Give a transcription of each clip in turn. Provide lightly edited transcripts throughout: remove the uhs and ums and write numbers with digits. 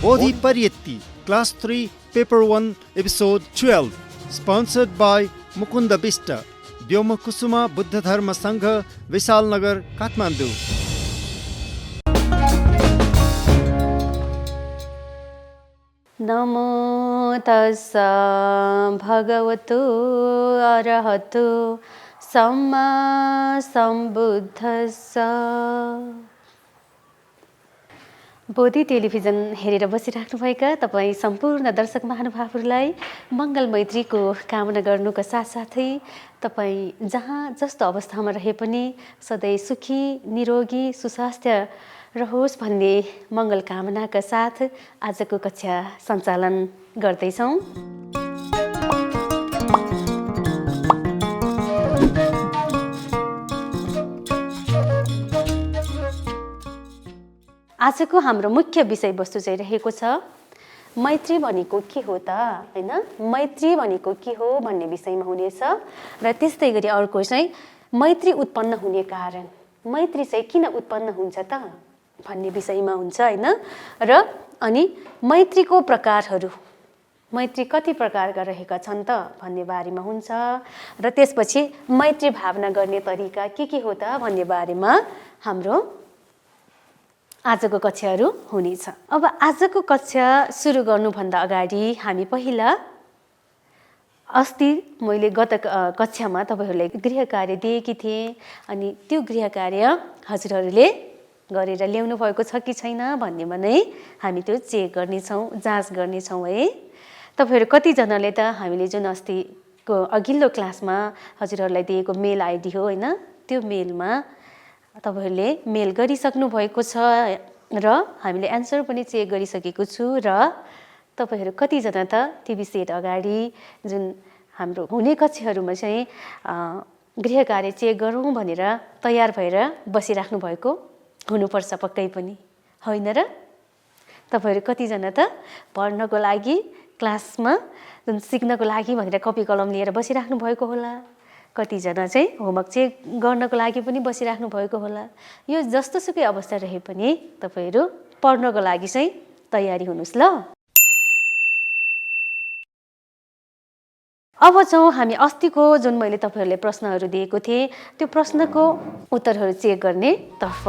Bodhi Pariyatti, Class 3, Paper 1, Episode 12. Sponsored by Mukunda Bista, Vyoma Kusuma Buddha Dharma Sangha, Vishal Nagar, Kathmandu. नमो तस्स भगवतो अरहतो सम्मा सम्बुद्धस्स। बोधि television हेरेर बसिराख्नुभएका तपाईँ सम्पूर्ण दर्शक महानुभावहरूलाई मङ्गल मैत्रीको कामना गर्नुका साथसाथै तपाईँ जहाँ जस्तो अवस्थामा रहे पनि सधैँ सुखी निरोगी सुस्वास्थ्य रहोस् भन्ने मङ्गल कामनाका साथ आजको कक्षा सञ्चालन गर्दैछौँ। आजको हाम्रो मुख्य विषयवस्तु चाहिँ रहेको छ मैत्री भनेको के हो त, हैन? मैत्री भनेको के हो भन्ने विषयमा हुनेछ र त्यस्तै गरी अर्को चाहिँ मैत्री उत्पन्न हुने कारण, मैत्री चाहिँ किन उत्पन्न हुन्छ त भन्ने विषयमा हुन्छ, हैन? र अनि मैत्रीको प्रकारहरू, मैत्री कति प्रकारका रहेका छन् त भन्ने बारेमा हुन्छ र त्यसपछि मैत्री भावना गर्ने तरिका के हो त भन्ने बारेमा हाम्रो आजको कक्षाहरू हुनेछ। अब आजको कक्षा सुरु गर्नुभन्दा अगाडि हामी पहिला अस्ति मैले गत कक्षामा तपाईहरूलाई गृह कार्य दिएकी थिएँ अनि त्यो गृह कार्य हजुरहरूले गरेर ल्याउनु भएको छ कि छैन भन्नेमा नै हामी त्यो चेक गर्नेछौँ, जाँच गर्नेछौँ है। तपाईहरू कतिजनाले त हामीले जुन अस्तिको अघिल्लो क्लासमा हजुरहरूलाई दिएको मेल आइडी हो, हैन? त्यो मेलमा तपाईहरूले मेल गरिसक्नु भएको छ र हामीले एन्सर पनि चेक गरिसकेको छु र तपाईहरू कतिजना त टिभी सेट अगाडि जुन हाम्रो हुने कक्षाहरूमा चाहिँ गृह कार्य चेक गरौँ भनेर तयार भएर बसिराख्नु भएको हुनुपर्छ पक्कै पनि, होइन र? तपाईहरू कतिजना त पढ्नको लागि क्लासमा जुन सिक्नको लागि भनेर कपी कलम लिएर बसिराख्नु भएको होला, कतिजना चाहिँ होमवर्क चेक गर्नको लागि पनि बसिराख्नु भएको होला। यो जस्तोसुकै अवस्था रहे पनि तपाईहरू पढ्नको लागि चाहिँ तयारी हुनुहोस् ल। अब चाहिँ हामी अस्तिको जुन मैले तपाईहरूलाई प्रश्नहरू दिएको थिएँ त्यो प्रश्नको उत्तरहरू चेक गर्ने तर्फ।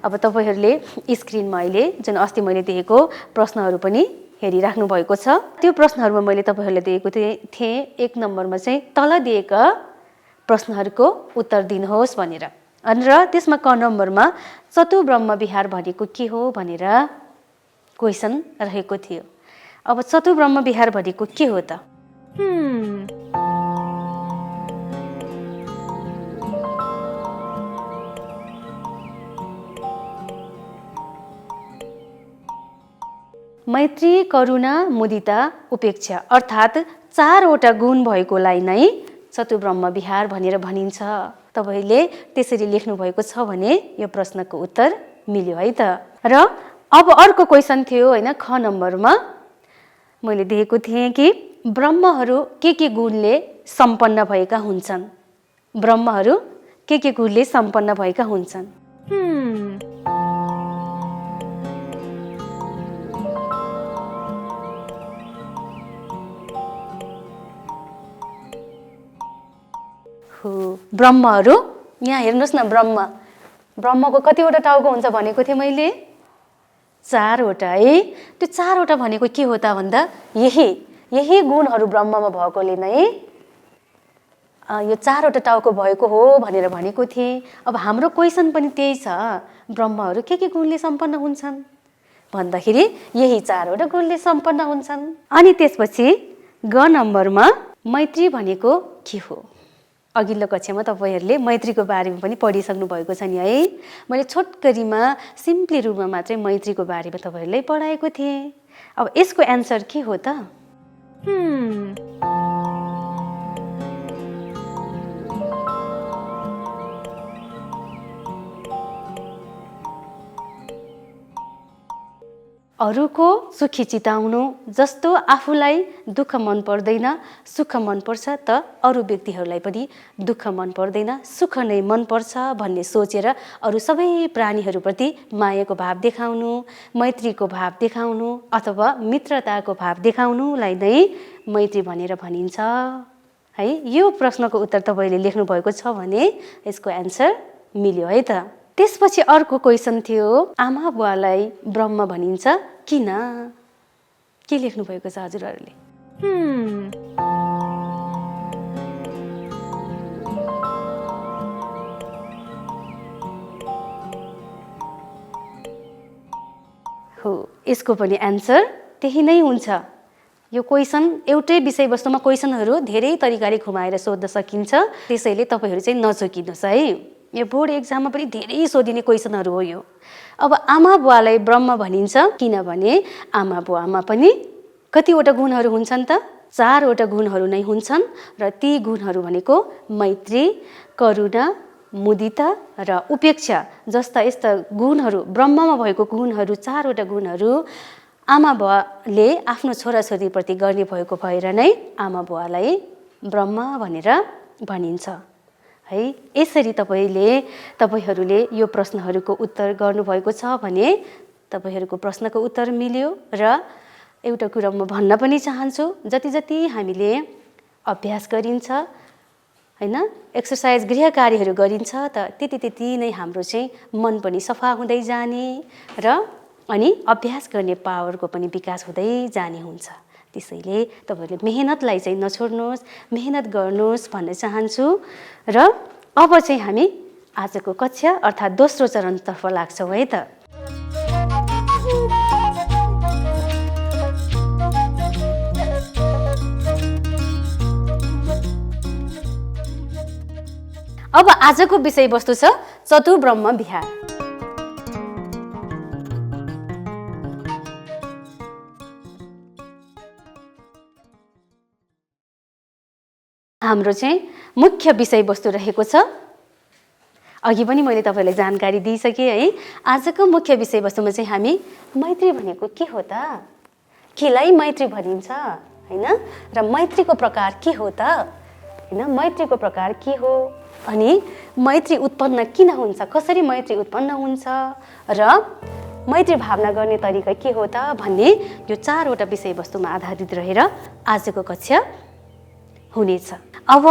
अब तपाईहरूले स्क्रिनमा अहिले जुन अस्ति मैले दिएको प्रश्नहरू पनि हेरिराख्नु भएको छ। त्यो प्रश्नहरूमा मैले तपाईहरूलाई दिएको थिएँ 1 नम्बरमा चाहिँ तल दिएका प्रश्नहरूको उत्तर दिनुहोस् भनेर, अनि र त्यसमा क नम्बरमा चतुब्रह्म विहार भनेको के हो भनेर क्वेसन रहेको थियो। अब चतुब्रह्म विहार भनेको के हो त? मैत्री करुणा मुदिता उपेक्षा अर्थात् 4वटा गुण भएकोलाई नै चतुब्रह्म विहार भनेर भनिन्छ। तपाईले त्यसरी लेख्नु भएको छ भने यो प्रश्नको उत्तर मिल्यो है त। र अब अर्को क्वेसन थियो, हैन? ख नम्बरमा मैले दिएको थिएँ कि ब्रह्महरू के गुणले सम्पन्न भएका हुन्छन्? ब्रह्महरू के गुणले सम्पन्न भएका हुन्छन्? ब्रह्महरू यहाँ हेर्नुहोस् न, ब्रह्मको कतिवटा टाउको हुन्छ भनेको थिएँ मैले? 4वटा है। त्यो 4वटा भनेको के हो त भन्दा यही गुणहरू ब्रह्ममा भएकोले नै यो 4वटा टाउको भएको हो भनेर भनेको थिएँ। अब हाम्रो क्वेसन पनि त्यही छ, ब्रह्महरू के गुणले सम्पन्न हुन्छन् भन्दाखेरि यही 4वटा गुणले सम्पन्न हुन्छन्। अनि त्यसपछि ग नम्बरमा मैत्री भनेको के हो? अघिल्लो कक्षामा तपाईहरूले मैत्रीको बारेमा पनि पढिसक्नु भएको छ नि है। मैले छोटकरीमा सिम्पली रूपमा मात्रै मैत्रीको बारेमा तपाईहरूलाई पढाएको थिएँ। अब यसको एन्सर के हो त? अरूको सुखी चिताउनु जस्तो आफूलाई दुःख मन पर्दैन सुख मनपर्छ त अरू व्यक्तिहरूलाई पनि दुःख मन पर्दैन सुख नै मनपर्छ भन्ने सोचेर अरू सबै प्राणीहरूप्रति मायाको भाव देखाउनु मैत्रीको भाव देखाउनु अथवा मित्रताको भाव देखाउनुलाई नै मैत्री भनेर भनिन्छ है। यो प्रश्नको उत्तर तपाईँले लेख्नुभएको छ भने यसको एन्सर मिल्यो है त। त्यसपछि अर्को क्वेसन थियो आमा बुवालाई ब्रह्म भनिन्छ किन? के लेख्नु भएको छ हजुरहरूले? हो यसको पनि एन्सर त्यही नै हुन्छ। यो क्वेसन एउटै विषयवस्तुमा क्वेसनहरू धेरै तरिकाले घुमाएर सोध्न सकिन्छ, त्यसैले तपाईँहरू चाहिँ नचोकिनुहोस् है। यो बोर्ड एक्जाममा पनि धेरै सोधिने क्वेसनहरू हो यो। अब आमा बुवालाई ब्रह्म भनिन्छ किनभने आमा बुवामा पनि कतिवटा गुणहरू हुन्छन् त? 4 वटा गुणहरू नै हुन्छन् र ती गुणहरू भनेको मैत्री, करुणा, मुदिता र उपेक्षा जस्ता यस्ता गुणहरू ब्रह्ममा भएको गुणहरू 4 वटा गुणहरू आमा बुवाले आफ्नो छोराछोरीप्रति गर्ने भएको भएर नै आमा बुवालाई ब्रह्म भनेर भनिन्छ है। यसरी तपाईँहरूले यो प्रश्नहरूको उत्तर गर्नुभएको छ भने तपाईँहरूको प्रश्नको उत्तर मिल्यो। र एउटा कुरा म भन्न पनि चाहन्छु, जति जति हामीले अभ्यास गरिन्छ हैन एक्सर्साइज गृह कार्यहरू गरिन्छ त त्यति नै हाम्रो चाहिँ मन पनि सफा हुँदै जाने र अनि अभ्यास गर्ने पावरको पनि विकास हुँदै जाने हुन्छ। त्यसैले तपाईँहरूले मेहनतलाई चाहिँ नछोड्नुहोस्, मेहनत गर्नुहोस् भन्न चाहन्छु। र अब चाहिँ हामी आजको कक्षा अर्थात् दोस्रो चरणतर्फ लाग्छौँ है त। अब आजको विषयवस्तु छ चतुर्ब्रह्म विहार। हाम्रो चाहिँ मुख्य विषयवस्तु रहेको छ, अघि पनि मैले तपाईँलाई जानकारी दिइसकेँ है। आजको मुख्य विषयवस्तुमा चाहिँ हामी मैत्री भनेको के हो त, केलाई मैत्री भनिन्छ हैन, र मैत्रीको प्रकार के हो त हैन, मैत्रीको प्रकार के हो अनि मैत्री उत्पन्न किन हुन्छ, कसरी मैत्री उत्पन्न हुन्छ र मैत्री भावना गर्ने तरिका के हो त भन्ने यो 4 वटा विषयवस्तुमा आधारित रहेर आजको कक्षा हुनेछ। अब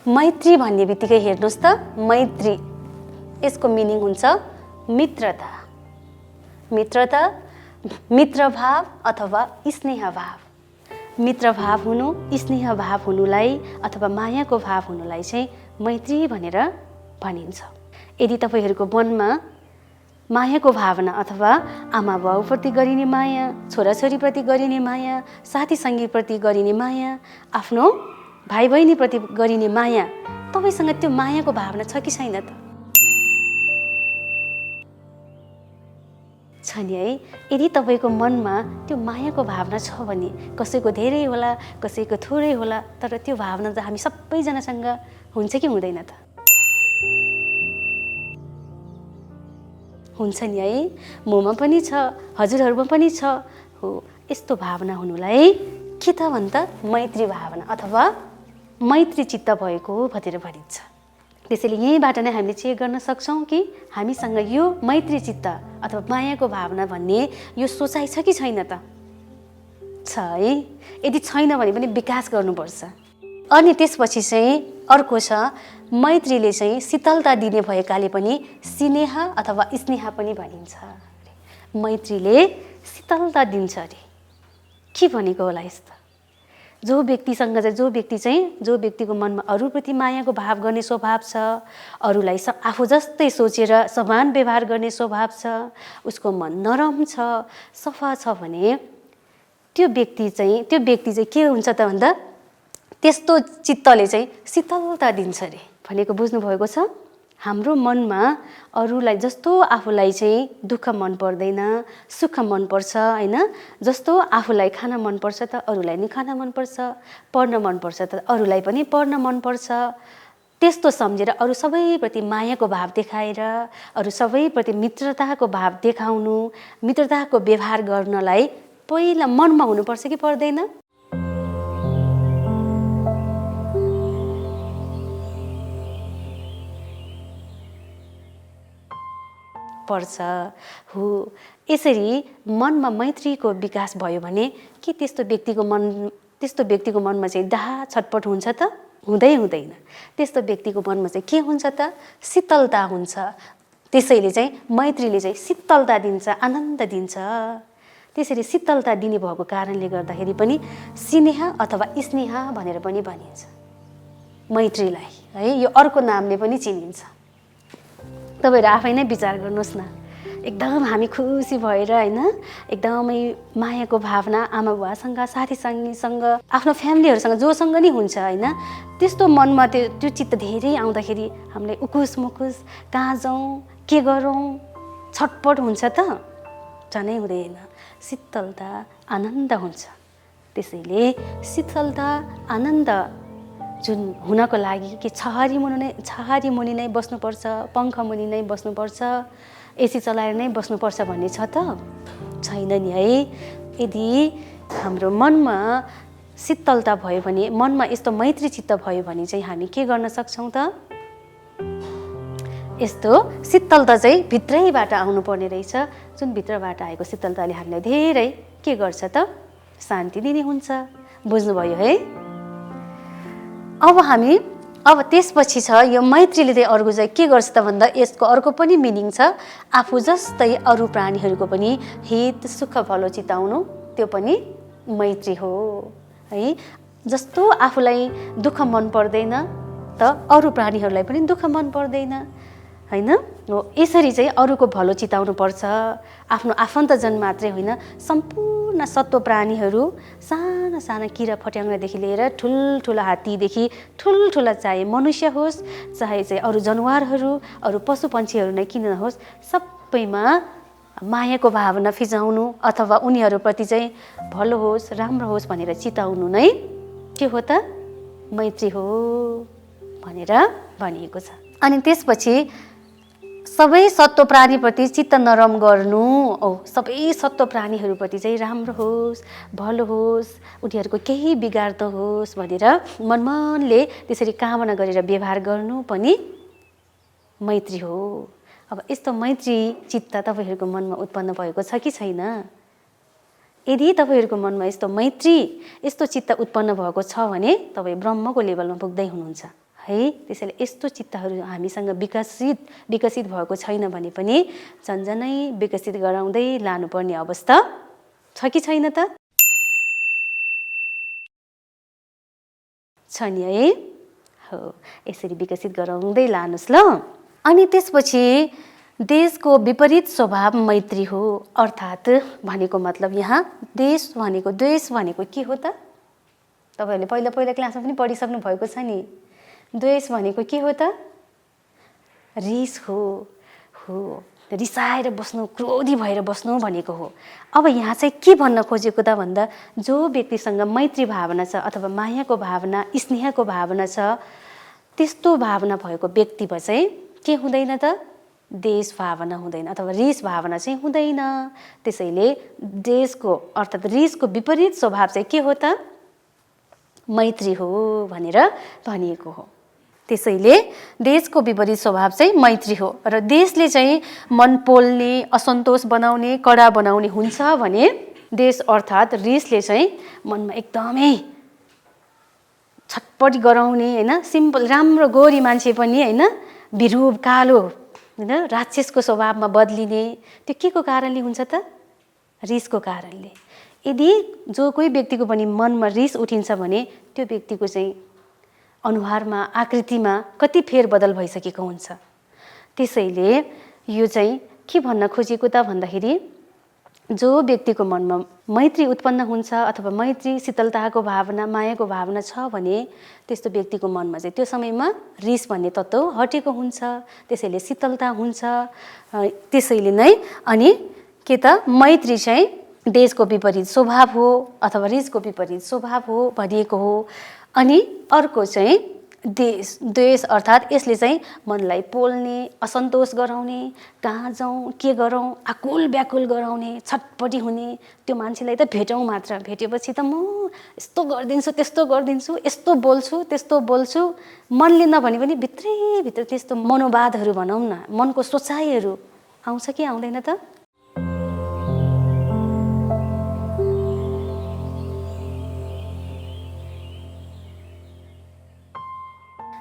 मैत्री भन्ने बित्तिकै हेर्नुहोस् त, मैत्री यसको मिनिङ हुन्छ मित्रता, मित्रता, मित्रभाव अथवा स्नेहभाव। मित्रभाव हुनु, स्नेहभाव हुनुलाई अथवा मायाको भाव हुनुलाई चाहिँ मैत्री भनेर भनिन्छ। यदि तपाईँहरूको मनमा मायाको भावना अथवा आमा बाउप्रति गरिने माया, छोराछोरीप्रति गरिने माया, साथी सङ्गीप्रति गरिने माया, आफ्नो भाइ बहिनीप्रति गरिने माया, तपाईँसँग त्यो मायाको भावना छ कि छैन त? छ नि है। यदि तपाईँको मनमा त्यो मायाको भावना छ भने कसैको धेरै होला कसैको थोरै होला, तर त्यो भावना त हामी सबैजनासँग हुन्छ कि हुँदैन त? हुन्छ नि है। ममा पनि छ, हजुरहरूमा पनि छ। हो यस्तो भावना हुनुलाई के त भन्छ मैत्री भावना अथवा मैत्री चित्त भएको भनेर भनिन्छ। त्यसैले यहीँबाट नै हामीले चेक गर्न सक्छौँ कि हामीसँग यो मैत्री चित्त अथवा मायाको भावना भन्ने यो सोचाइ छ कि छैन त? छ है। यदि छैन भने पनि विकास गर्नुपर्छ। अनि त्यसपछि चाहिँ अर्को छ मैत्रीले चाहिँ शीतलता दिने भएकाले पनि स्नेह अथवा स्नेह पनि भनिन्छ। मैत्रीले शीतलता दिन्छ अरे। के भनेको होला यस्तो? जो व्यक्तिको मनमा अरूप्रति मायाको भाव गर्ने स्वभाव छ, अरूलाई आफू जस्तै सोचेर समान व्यवहार गर्ने स्वभाव छ, उसको मन नरम छ, सफा छ भने त्यो व्यक्ति चाहिँ के हुन्छ त भन्दा त्यस्तो चित्तले चाहिँ शीतलता दिन्छ अरे भनेको बुझ्नुभएको छ? हाम्रो मनमा अरूलाई जस्तो आफूलाई चाहिँ दुःख मन पर्दैन, सुख मनपर्छ हैन, जस्तो आफूलाई खान मनपर्छ त अरूलाई नि खान मनपर्छ, पढ्न मनपर्छ त अरूलाई पनि पढ्न मनपर्छ त्यस्तो सम्झेर अरू सबैप्रति मायाको भाव देखाएर अरू सबैप्रति मित्रताको भाव देखाउनु, मित्रताको व्यवहार गर्नलाई पहिला मनमा हुनुपर्छ कि पर्दैन? पर्छ हो। यसरी मनमा मैत्रीको विकास भयो भने के त्यस्तो व्यक्तिको मनमा चाहिँ डाहा छटपट हुन्छ त? हुँदैन। त्यस्तो व्यक्तिको मनमा चाहिँ के हुन्छ त? शीतलता हुन्छ। त्यसैले चाहिँ मैत्रीले चाहिँ शीतलता दिन्छ, आनन्द दिन्छ। त्यसरी शीतलता दिने भएको कारणले गर्दाखेरि पनि स्नेह अथवा स्नेह भनेर पनि भनिन्छ मैत्रीलाई, है। यो अर्को नामले पनि चिनिन्छ। तपाईहरु आफै नै विचार गर्नुहोस् न। एकदम हामी खुसी भएर हैन, एकदमै मायाको भावना आमा बुवासँग, साथीसँग, आफ्नो फ्यामिलीहरुसँग जोसँग नि हुन्छ हैन, त्यस्तो मनमा त्यो चित्त धेरै आउँदाखेरि हामीलाई उकुस मुकुस कहाँ जाउँ, के गरौँ, छटपट हुन्छ त? झनै हुँदैन। शीतलता आनन्द हुन्छ। त्यसैले शीतलता आनन्द जुन हुनको लागि कि छहारी मुनि नै बस्नुपर्छ, पङ्ख मुनि नै बस्नुपर्छ, एसी चलाएर नै बस्नुपर्छ भन्ने छ त? छैन नि, है। यदि हाम्रो मनमा शीतलता भयो भने, मनमा यस्तो मैत्री चित्त भयो भने चाहिँ हामी के गर्न सक्छौँ त? यस्तो शीतलता चाहिँ भित्रैबाट आउनुपर्ने रहेछ। जुन भित्रबाट आएको शीतलताले हामीलाई धेरै के गर्छ त? शान्ति दिने हुन्छ। बुझ्नुभयो है? अब त्यसपछि छ यो मैत्रीले चाहिँ अरूको चाहिँ के गर्छ त भन्दा यसको अर्को पनि मिनिङ छ। आफू जस्तै अरू प्राणीहरूको पनि हित सुख भलो चिताउनु, त्यो पनि मैत्री हो, है। जस्तो आफूलाई दुःख मन पर्दैन त अरू प्राणीहरूलाई पनि दुःख मन पर्दैन, हैन? हो। यसरी चाहिँ अरूको भलो चिताउनु पर्छ। आफ्नो आफन्तजन मात्रै होइन, सम्पूर्ण सत्व प्राणीहरू, साना साना किरा फट्याङ्ग्रादेखि लिएर ठुल्ठुला हात्तीदेखि ठुल्ठुला चाहे मनुष्य होस्, चाहे चाहिँ अरू जनावरहरू, अरू पशु पन्छीहरू नै किन नहोस्, सबैमा मायाको भावना फिजाउनु अथवा उनीहरूप्रति चाहिँ भलो होस्, राम्रो होस् भनेर चिताउनु नै के हो त? मैत्री हो भनेर भनिएको छ। अनि त्यसपछि सबै सत्व प्राणीप्रति चित्त नरम गर्नु, सबै सत्व प्राणीहरूप्रति चाहिँ राम्रो होस्, भलो होस्, उनीहरूको केही बिगार नहोस् भनेर मनले त्यसरी कामना गरेर व्यवहार गर्नु पनि मैत्री हो। अब यस्तो मैत्री चित्त तपाईँहरूको मनमा उत्पन्न भएको छ कि छैन? यदि तपाईँहरूको मनमा यस्तो मैत्री, यस्तो चित्त उत्पन्न भएको छ भने तपाईँ ब्रह्मको लेभलमा पुग्दै हुनुहुन्छ, है। त्यसैले यस्तो चित्तहरू हामीसँग विकसित भएको छैन भने पनि झन्झनै विकसित गराउँदै लानुपर्ने अवस्था छ कि छैन त? छ नि, है। हो। यसरी विकसित गराउँदै लानुहोस् ल। अनि त्यसपछि देशको विपरीत स्वभाव मैत्री हो। अर्थात् भनेको मतलब यहाँ द्वेष भनेको के हो त? तपाईँहरूले पहिला क्लासमा पनि पढिसक्नु भएको छ नि। द्वेष भनेको के हो त? रिस हो। रिसाएर बस्नु, क्रोधी भएर बस्नु भनेको हो। अब यहाँ चाहिँ के भन्न खोजेको त भन्दा जो व्यक्तिसँग मैत्री भावना छ अथवा मायाको भावना, स्नेहको भावना छ, त्यस्तो भावना भएको व्यक्तिमा चाहिँ के हुँदैन त? द्वेष भावना हुँदैन अथवा रिस भावना चाहिँ हुँदैन। त्यसैले द्वेषको अर्थात् रिसको विपरीत स्वभाव चाहिँ के हो त? मैत्री हो भनेर भनिएको हो। त्यसैले देशको विपरीत स्वभाव चाहिँ मैत्री हो। र देशले चाहिँ मन पोल्ने, असन्तोष बनाउने, कडा बनाउने हुन्छ भने देश अर्थात् रिसले चाहिँ मनमा एकदमै छटपट गराउने, हैन, सिम्पल राम्रो गोरी मान्छे पनि हैन बिरूप कालो, हैन, राक्षसको स्वभावमा बदलिने, त्यो के को कारणले हुन्छ त? रिसको कारणले। यदि जो कोही व्यक्तिको पनि मनमा रिस उठिन्छ भने त्यो व्यक्तिको चाहिँ अनुहारमा, आकृतिमा कति फेरबदल भइसकेको हुन्छ। त्यसैले यो चाहिँ के भन्न खोजेको त भन्दाखेरि जो व्यक्तिको मनमा मैत्री उत्पन्न हुन्छ अथवा मैत्री, शीतलताको भावना, मायाको भावना छ भने त्यस्तो व्यक्तिको मनमा चाहिँ त्यो समयमा रिस भन्ने तत्त्व हटेको हुन्छ। त्यसैले शीतलता हुन्छ। त्यसैले नै अनि के त? मैत्री चाहिँ देशको विपरीत स्वभाव हो अथवा रिसको विपरीत स्वभाव हो भनिएको हो। अनि अर्को चाहिँ द्वेष अर्थात् यसले चाहिँ मनलाई पोल्ने, असन्तोष गराउने, कहाँ जाउँ के गरौँ आकुल व्याकुल गराउने, छटपटी हुने। त्यो मान्छेलाई त भेटौँ मात्र, भेटेपछि त म यस्तो गरिदिन्छु त्यस्तो गरिदिन्छु, यस्तो बोल्छु त्यस्तो बोल्छु, मनले नभने पनि भित्रैभित्र त्यस्तो मनोवादहरू भनौँ न, मनको सोचाइहरू आउँछ कि आउँदैन त?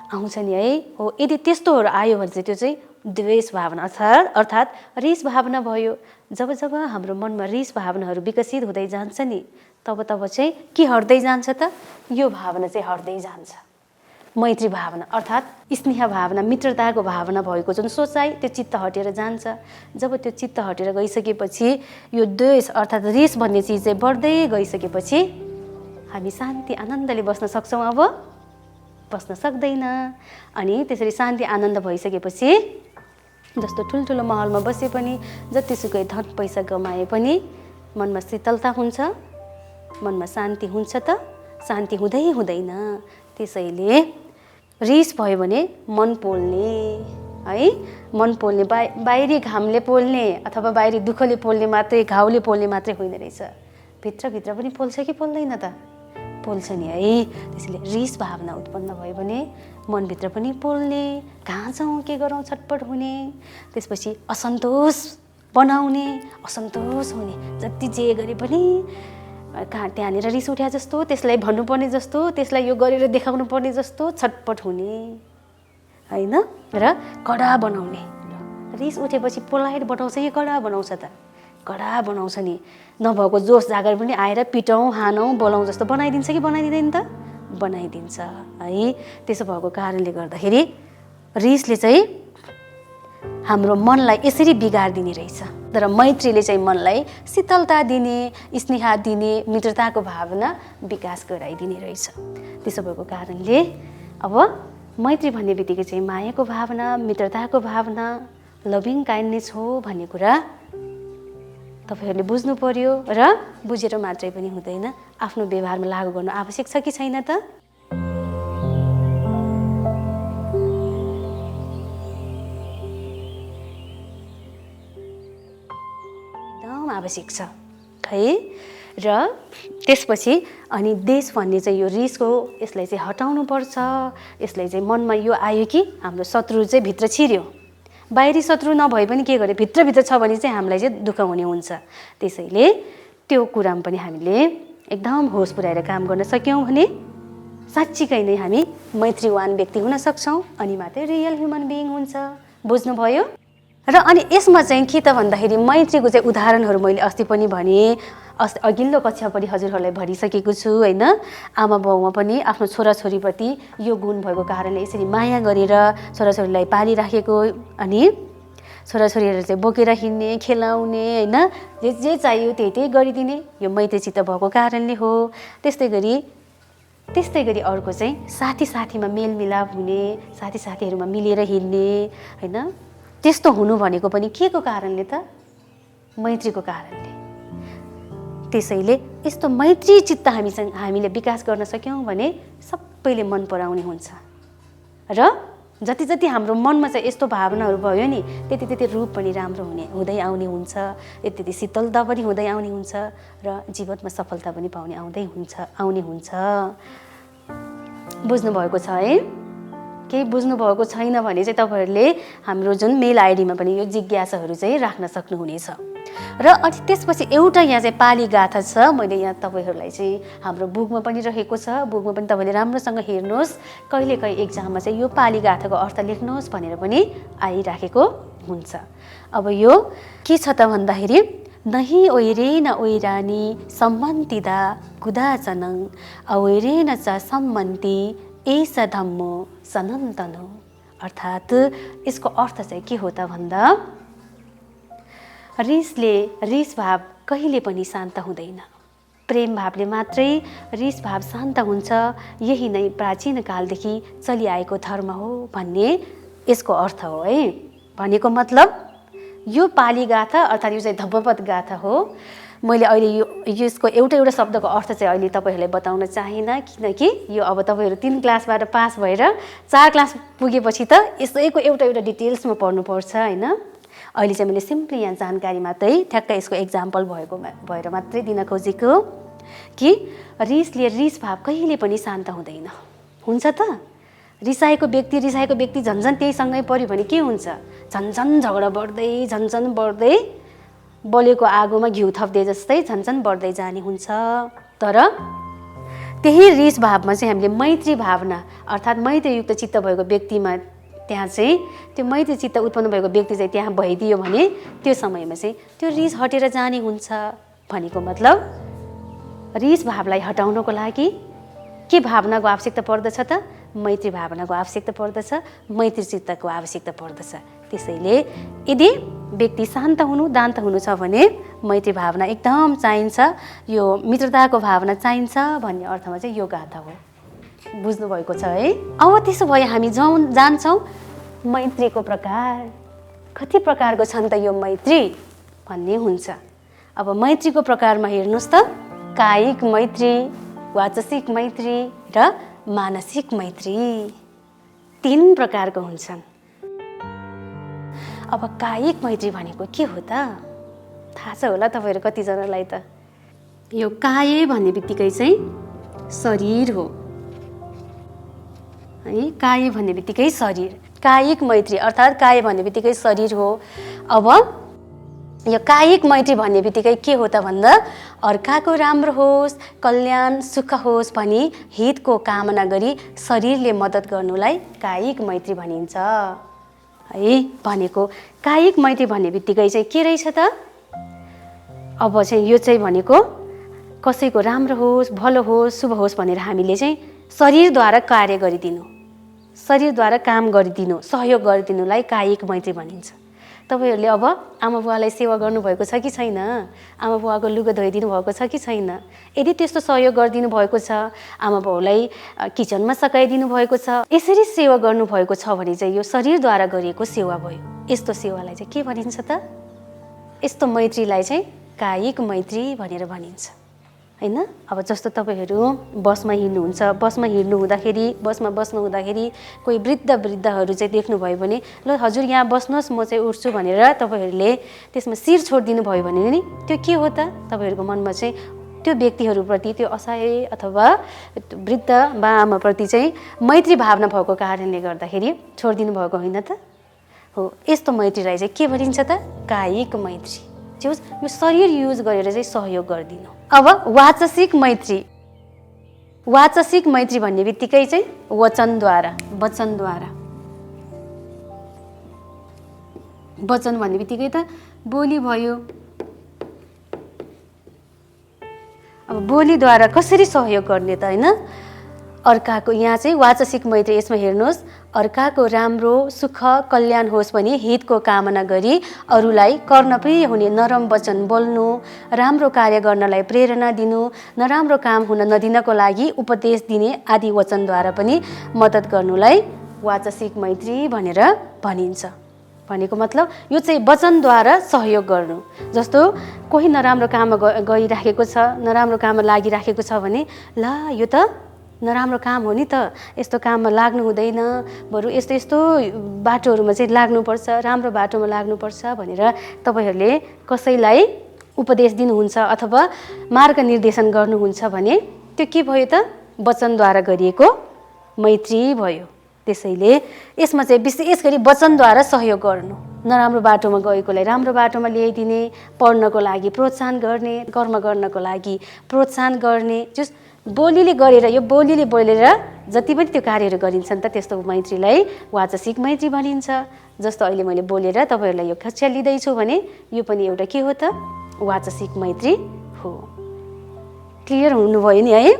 आउँछ नि है। हो, यदि त्यस्तोहरू आयो भने चाहिँ त्यो चाहिँ द्वेष भावना अर्थात् रिस भावना भयो। जब जब हाम्रो मनमा रिस भावनाहरू विकसित हुँदै जान्छ नि, तब चाहिँ के हट्दै जान्छ त? यो भावना चाहिँ हट्दै जान्छ। मैत्री भावना अर्थात् स्नेह भावना, मित्रताको भावना भएको जुन सोचाइ, त्यो चित्त हटेर जान्छ। जब त्यो चित्त हटेर गइसकेपछि यो द्वेष अर्थात् रिस भन्ने चिज चाहिँ बढ्दै गइसकेपछि हामी शान्ति आनन्दले बस्न सक्छौँ। अब बस्न सक्दैन। अनि त्यसरी शान्ति आनन्द भइसकेपछि जस्तो ठुल्ठुलो महलमा बसे पनि, जतिसुकै धन पैसा कमाए पनि मनमा शीतलता हुन्छ, मनमा शान्ति हुन्छ त? शान्ति हुँदैन। त्यसैले रिस भयो भने मन पोल्ने है, मन पोल्ने बाहिरी घामले पोल्ने अथवा बाहिरी दुःखले पोल्ने मात्रै, घाउले पोल्ने मात्रै होइन रहेछ, भित्रभित्र पनि पोल्छ कि पोल्दैन त? पोल्छ नि है। त्यसैले रिस भावना उत्पन्न भयो भने मनभित्र पनि पोल्ने, कहाँ जाउँ के गरौँ छटपट हुने, त्यसपछि असन्तोष बनाउने, असन्तोष हुने, जति जे गरे पनि कहाँ त्यहाँनिर रिस उठ्या जस्तो, त्यसलाई भन्नुपर्ने जस्तो, त्यसलाई यो गरेर देखाउनु पर्ने जस्तो छटपट हुने होइन, र कडा बनाउने। रिस उठेपछि पोलाइट बनाउँछ कि कडा बनाउँछ त? कडा बनाउँछ नि। नभएको जोस जागर पनि आएर पिटौँ हानौँ बोलाउँ जस्तो बनाइदिन्छ कि बनाइदिँदैन त? बनाइदिन्छ है। त्यसो भएको कारणले गर्दाखेरि रिसले चाहिँ हाम्रो मनलाई यसरी बिगारिदिने रहेछ। तर मैत्रीले चाहिँ मनलाई शीतलता दिने, स्नेह दिने, मित्रताको भावना विकास गराइदिने रहेछ। त्यसो भएको कारणले अब मैत्री भन्ने बित्तिकै चाहिँ मायाको भावना, मित्रताको भावना, लभिङ काइन्डनेस हो भन्ने कुरा तपाईँहरूले बुझ्नु पर्यो। र बुझेर मात्रै पनि हुँदैन, आफ्नो व्यवहारमा लागू गर्नु आवश्यक छ कि छैन त? एकदम आवश्यक छ है। र त्यसपछि अनि देश भन्ने चाहिँ यो रिसको, यसलाई चाहिँ हटाउनु पर्छ। यसलाई चाहिँ मनमा यो आयो कि हाम्रो शत्रु चाहिँ भित्र छिर्यो, बाहिरी शत्रु नभए पनि के गरे भित्रभित्र छ भने चाहिँ हामीलाई चाहिँ दुःख हुने हुन्छ। त्यसैले त्यो कुरामा पनि हामीले एकदम होस पुऱ्याएर काम गर्न सक्यौँ भने साँच्चीकै नै हामी मैत्रीवान व्यक्ति हुन सक्छौँ, अनि मात्रै रियल ह्युमन बिइङ हुन्छ। बुझ्नुभयो? र अनि यसमा चाहिँ के त भन्दाखेरि मैत्रीको चाहिँ उदाहरणहरू मैले अस्ति पनि भने, अघिल्लो कक्षा पनि हजुरहरूलाई भनिसकेको छु होइन। आमा बाउमा पनि आफ्नो छोराछोरीप्रति यो गुण भएको कारणले यसरी माया गरेर छोराछोरीलाई पालिराखेको, अनि छोराछोरीहरू चाहिँ बोकेर हिँड्ने, खेलाउने होइन, जे चाहियो त्यही गरिदिने, यो मैत्रीचित्त भएको कारणले हो। त्यस्तै गरी अर्को चाहिँ साथी साथीमा मेलमिलाप हुने, साथी साथीहरूमा मिलेर हिँड्ने होइन, त्यस्तो हुनु भनेको पनि के को कारणले त? मैत्रीको कारणले। त्यसैले यस्तो मैत्री चित्त हामीले विकास गर्न सक्यौँ भने सबैले मन पराउने हुन्छ। र जति जति हाम्रो मनमा चाहिँ यस्तो भावनाहरू भयो नि, त्यति रूप पनि राम्रो हुँदै आउने हुन्छ, त्यति शीतलता पनि हुँदै आउने हुन्छ, र जीवनमा सफलता पनि आउने हुन्छ। बुझ्नुभएको छ है? केही बुझ्नुभएको छैन भने चाहिँ तपाईँहरूले हाम्रो जुन मेल आइडीमा पनि यो जिज्ञासाहरू चाहिँ राख्न सक्नुहुनेछ। र अनि त्यसपछि एउटा यहाँ चाहिँ पाली गाथा छ, मैले यहाँ तपाईँहरूलाई चाहिँ हाम्रो बुकमा पनि रहेको छ, बुकमा पनि तपाईँले राम्रोसँग हेर्नुहोस्। कहिलेकाहीँ एक्जाममा चाहिँ यो पाली गाथाको अर्थ लेख्नुहोस् भनेर पनि आइराखेको हुन्छ। अब यो के छ त भन्दाखेरि, नही ओइरे न ओइरानी सम्मन्तिदा कुदाचनङ अवैरेन च सम्मन्ति ऐसा धम्मो सनातनो। अर्थात् यसको अर्थ चाहिँ के हो त भन्दा, रिस भाव कहिले पनि शान्त हुँदैन, प्रेम भावले मात्रै रिस भाव शान्त हुन्छ। यही नै प्राचीन कालदेखि चलिआएको धर्म हो भन्ने यसको अर्थ हो है। भनेको मतलब यो पाली गाथा अर्थात् यो चाहिँ धम्मपद गाथा हो। मैले अहिले यसको एउटा शब्दको अर्थ चाहिँ अहिले तपाईँहरूलाई बताउन चाहिनँ, किनकि यो अब तपाईँहरू 3 क्लासबाट पास भएर 4 क्लास पुगेपछि त यसैको एउटा डिटेल्समा पढ्नुपर्छ होइन। अहिले चाहिँ मैले सिम्पली यहाँ जानकारी मात्रै ठ्याक्कै यसको एक्जाम्पल भएर मात्रै दिन खोजेको कि रिस भाव कहिले पनि शान्त हुँदैन। हुन्छ त? रिसाएको व्यक्ति झन्झन त्यहीसँगै पर्यो भने के हुन्छ? झन्झन झगडा बढ्दै बलेको आगोमा घिउ थप्दे जस्तै झन्झन बढ्दै जाने हुन्छ। तर त्यही रिस भावमा चाहिँ हामीले मैत्री भावना अर्थात् मैत्रीयुक्त चित्त भएको व्यक्तिमा त्यहाँ चाहिँ त्यो मैत्री चित्त उत्पन्न भएको व्यक्ति चाहिँ त्यहाँ भइदियो भने त्यो समयमा चाहिँ त्यो रिस हटेर जाने हुन्छ। भनेको मतलब रिस भावलाई हटाउनको लागि के भावनाको आवश्यकता पर्दछ त? मैत्री भावनाको आवश्यकता पर्दछ, मैत्री चित्तको आवश्यकता पर्दछ। त्यसैले यदि व्यक्ति शान्त हुनु दान्त हुनु छ भने मैत्री भावना एकदम चाहिन्छ, यो मित्रताको भावना चाहिन्छ भन्ने अर्थमा चाहिँ यो गाथा हो। बुझ्नुभएको छ है? अब त्यसो भए हामी जान्छौँ मैत्रीको प्रकार। कति प्रकारको छन् त यो मैत्री भन्ने हुन्छ। अब मैत्रीको प्रकारमा हेर्नुहोस् त, कायिक मैत्री, वाचसिक मैत्री र मानसिक मैत्री 3 प्रकारको हुन्छन्। अब कायिक मैत्री भनेको के हो त? थाहा छ होला तपाईँहरू कतिजनालाई त? यो काय भन्ने बित्तिकै चाहिँ शरीर हो है। काय भन्ने बित्तिकै शरीर, कायिक मैत्री अर्थात् काय भन्ने बित्तिकै शरीर हो। अब यो कायिक मैत्री भन्ने बित्तिकै के हो त भन्दा अर्काको राम्रो होस्, कल्याण सुख होस् भनी हितको कामना गरी शरीरले मद्दत गर्नुलाई कायिक मैत्री भनिन्छ है। भनेको कायिक मैत्री भन्ने बित्तिकै चाहिँ के रहेछ त? अब चाहिँ यो चाहिँ भनेको कसैको राम्रो होस्, भलो होस्, शुभ होस् भनेर हामीले चाहिँ शरीरद्वारा कार्य गरिदिनु, शरीरद्वारा काम गरिदिनु, सहयोग गरिदिनुलाई कायिक मैत्री भनिन्छ। तपाईँहरूले अब आमा बुवालाई सेवा गर्नुभएको छ कि छैन? आमा बुवाको लुगा धोइदिनु भएको छ कि छैन? यदि त्यस्तो सहयोग गरिदिनु भएको छ, आमा बाउलाई किचनमा सघाइदिनु भएको छ, यसरी सेवा गर्नुभएको छ भने चाहिँ यो शरीरद्वारा गरिएको सेवा भयो। यस्तो सेवालाई चाहिँ के भनिन्छ त? यस्तो मैत्रीलाई चाहिँ कायिक मैत्री भनेर भनिन्छ हैन। अब जस्तो तपाईँहरू बसमा हिँड्नुहुन्छ, बसमा बस्नु हुँदाखेरि कोही वृद्धहरू चाहिँ देख्नुभयो भने ल हजुर यहाँ बस्नुहोस् म चाहिँ उठ्छु भनेर तपाईँहरूले त्यसमा शिर छोडिदिनु भयो भने नि त्यो के हो त? तपाईँहरूको मनमा चाहिँ त्यो व्यक्तिहरूप्रति त्यो असहाय अथवा वृद्ध बा आमाप्रति चाहिँ मैत्री भावना भएको कारणले गर्दाखेरि छोडिदिनु भएको होइन त? हो, यस्तो मैत्रीलाई चाहिँ के भनिन्छ त? कायिक मैत्री। यो शरीर युज गरेर चाहिँ सहयोग गरिदिनु। अब वाचसिक मैत्री, वाचसिक मैत्री भन्ने बित्तिकै चाहिँ वचन भन्ने बित्तिकै त बोली भयो। अब बोलीद्वारा कसरी सहयोग गर्ने त होइन? अर्काको यहाँ चाहिँ वाचसिक मैत्री, यसमा हेर्नुहोस्, अर्काको राम्रो सुख कल्याण होस् भने हितको कामना गरी अरूलाई कर्णप्रिय हुने नरम वचन बोल्नु, राम्रो कार्य गर्नलाई प्रेरणा दिनु, नराम्रो काम हुन नदिनको लागि उपदेश दिने आदि वचनद्वारा पनि मद्दत गर्नुलाई वाचसिक मैत्री भनेर भनिन्छ। भनेको मतलब यो चाहिँ वचनद्वारा सहयोग गर्नु। जस्तो कोही नराम्रो काममा गइराखेको छ, नराम्रो काममा लागिराखेको छ भने ल यो त नराम्रो काम हो नि त, यस्तो काममा लाग्नु हुँदैन, बरु यस्तो बाटोहरूमा चाहिँ लाग्नुपर्छ, राम्रो बाटोमा लाग्नुपर्छ भनेर तपाईँहरूले कसैलाई उपदेश दिनुहुन्छ अथवा मार्गनिर्देशन गर्नुहुन्छ भने त्यो के भयो त? वचनद्वारा गरिएको मैत्री भयो। त्यसैले यसमा चाहिँ विशेष गरी वचनद्वारा सहयोग गर्नु, नराम्रो बाटोमा गएकोलाई राम्रो बाटोमा ल्याइदिने, पढ्नको लागि प्रोत्साहन गर्ने, कर्म गर्नको लागि प्रोत्साहन गर्ने, जस बोलीले गरेर यो बोलीले बोलेर जति पनि त्यो कार्यहरू गरिन्छन् त त्यस्तो मैत्रीलाई वाचसिक मैत्री भनिन्छ। जस्तो अहिले मैले बोलेर तपाईँहरूलाई यो कक्षा लिँदैछु भने यो पनि एउटा के हो त? वाचसिक मैत्री हो। क्लियर हुनुभयो नि है?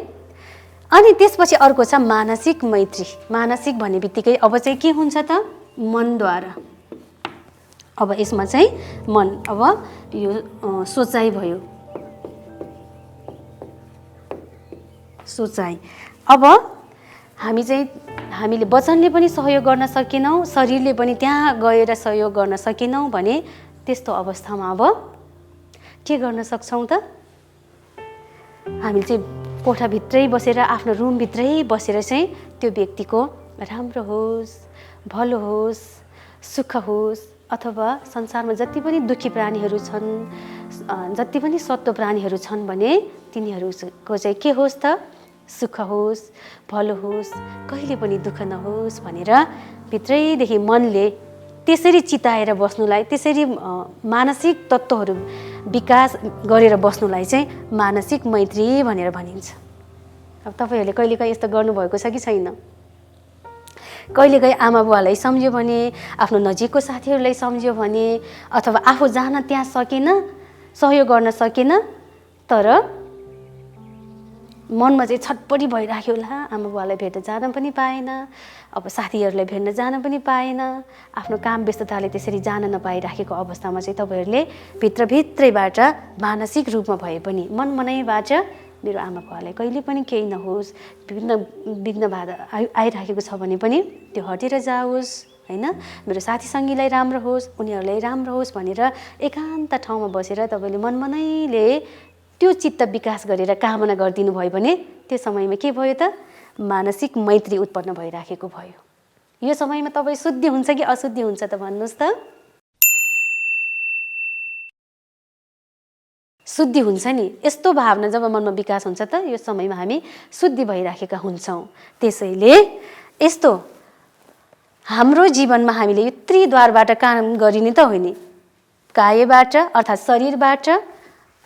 अनि त्यसपछि अर्को छ मानसिक मैत्री। मानसिक भन्ने बित्तिकै अब चाहिँ के हुन्छ त? मनद्वारा। अब यसमा चाहिँ मन, अब यो सोचाइ भयो, सोचाइ। अब हामीले वचनले पनि सहयोग गर्न सकेनौँ, शरीरले पनि त्यहाँ गएर सहयोग गर्न सकेनौँ भने त्यस्तो अवस्थामा अब के गर्न सक्छौँ त? हामीले चाहिँ कोठाभित्रै बसेर आफ्नो रुमभित्रै बसेर चाहिँ त्यो व्यक्तिको राम्रो होस्, भलो होस्, सुख होस्, अथवा संसारमा जति पनि दुःखी प्राणीहरू छन्, जति पनि सत्व प्राणीहरू छन् भने तिनीहरूको चाहिँ के होस् त? सुख होस्, भलो होस्, कहिले पनि दुःख नहोस् भनेर भित्रैदेखि मनले त्यसरी चिताएर बस्नुलाई, त्यसरी मानसिक तत्त्वहरू विकास गरेर बस्नुलाई चाहिँ मानसिक मैत्री भनेर भनिन्छ। अब तपाईँहरूले कहिलेकाहीँ यस्तो गर्नुभएको छ कि छैन? कहिलेकाहीँ आमा बुवालाई सम्झ्यो भने, आफ्नो नजिकको साथीहरूलाई सम्झ्यो भने, अथवा आफू जान त्यहाँ सकेन, सहयोग गर्न सकेन, तर मनमा चाहिँ छटपटी भइराख्यो होला, आमा बुवालाई भेट्न जान पनि पाएन, अब साथीहरूलाई भेट्न जान पनि पाएन, आफ्नो काम व्यस्तताले त्यसरी जान नपाइराखेको अवस्थामा चाहिँ तपाईँहरूले भित्रभित्रैबाट मानसिक रूपमा भए पनि मनमनैबाट मेरो आमा बुवालाई कहिले पनि केही नहोस्, विघ्न बाधा आइराखेको छ भने पनि त्यो हटेर जाओस्, होइन, मेरो साथीसङ्गीलाई राम्रो होस्, उनीहरूलाई राम्रो होस् भनेर एकान्त ठाउँमा बसेर तपाईँले मनमनैले त्यो चित्त विकास गरेर कामना गरिदिनु भयो भने त्यो समयमा के भयो त? मानसिक मैत्री उत्पन्न भइराखेको भयो। यो समयमा तपाईँ शुद्ध हुन्छ कि अशुद्ध हुन्छ त भन्नुहोस् त? शुद्धि हुन्छ नि। यस्तो भावना जब मनमा विकास हुन्छ त यो समयमा हामी शुद्धि भइराखेका हुन्छौँ। त्यसैले यस्तो हाम्रो जीवनमा हामीले यो त्रिद्वारबाट काम गरिने त होइन, कायबाट अर्थात् शरीरबाट,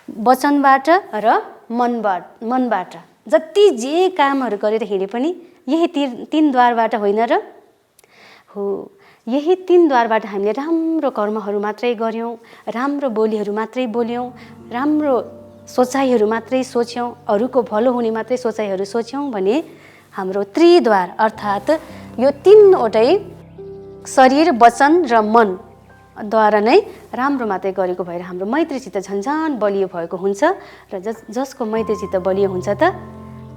वचनबाट र मनबाट जति जे कामहरू गरेर हिँडे पनि यही तीन द्वारबाट होइन र? हो, यही तीन द्वारबाट हामीले राम्रो कर्महरू मात्रै गऱ्यौँ, राम्रो बोलीहरू मात्रै बोल्यौँ, राम्रो सोचाइहरू मात्रै सोच्यौँ, अरूको भलो हुने मात्रै सोचाइहरू सोच्यौँ भने हाम्रो त्रिद्वार अर्थात् यो तीनवटै शरीर, वचन र मनद्वारा नै राम्रो मात्रै गरेको भएर हाम्रो मैत्रीचित्त झन्झन बलियो भएको हुन्छ। र जसको मैत्रीचित्त बलियो हुन्छ त